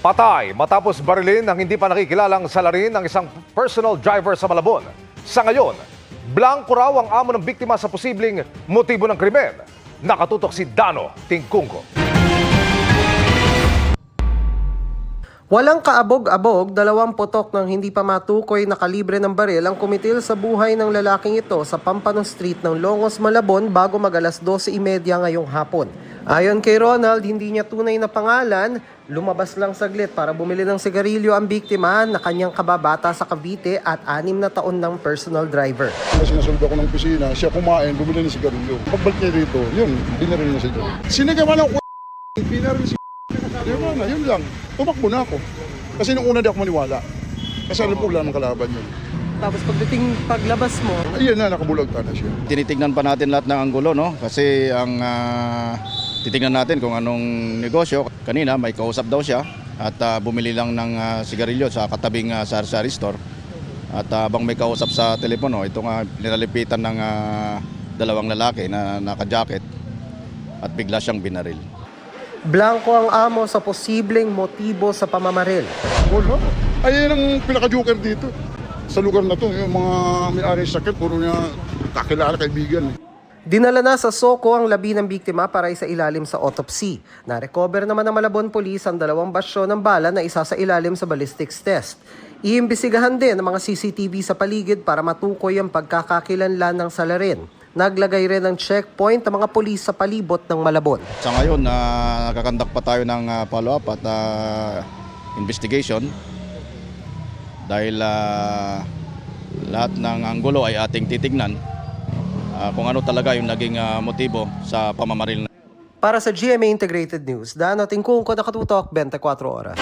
Patay matapos barilin ng hindi pa nakikilalang salarin ng isang personal driver sa Malabon. Sa ngayon, blanco raw ang amo ng biktima sa posibleng motibo ng krimen. Nakatutok si Dano Tingkungko. Walang kaabog-abog, 2 putok ng hindi pa matukoy na kalibre ng baril ang kumitil sa buhay ng lalaking ito sa Pampano Street ng Longos, Malabon bago mag-alas 12:30 ngayong hapon. Ayon kay Ronald, hindi niya tunay na pangalan, lumabas lang saglit para bumili ng sigarilyo ang biktima na kanyang kababata sa Cavite at 6 na taon ng personal driver. Sinasunod ako ng opisina, siya kumain, bumili ng sigarilyo. Pagbalik niya dito, yun, binaril niya siya. Sinigawan ng binaril siya. Yun lang, tumakbo na ako. Kasi nung una di ako maniwala. Kasi alam ko wala ng kalaban yun. Tapos paglabas mo, ayun na, nakabulagta na siya. Tinitignan pa natin lahat ng anggulo, no? Kasi ang titignan natin kung anong negosyo. Kanina may kausap daw siya at bumili lang ng sigarilyo sa katabing sari-sari store. At habang may kausap sa telepono, ito nga nilalipitan ng 2 lalaki na naka-jacket at bigla siyang binaril. blanco ang amo sa posibleng motibo sa pamamaril. Wala. Ayun ang pinaka-joker dito. Sa lugar na to, yung mga may-ari sakit, puro niya kakilala, kaibigan. Dinala na sa SOCO ang labi ng biktima para sa ilalim sa autopsy. Na-recover naman ng Malabon Police ang 2 basyo ng bala na isa sa ilalim sa ballistics test. Iimbisigahan din ang mga CCTV sa paligid para matukoy ang pagkakakilanlan ng salarin. Naglagay rin ng checkpoint ang mga pulis sa palibot ng Malabon. Sa ngayon, nakakandak pa tayo ng follow-up at investigation dahil lahat ng anggulo ay ating titignan kung ano talaga yung naging motibo sa pamamaril. Para sa GMA Integrated News, Dano Tingkungko, nakatutok 24 oras.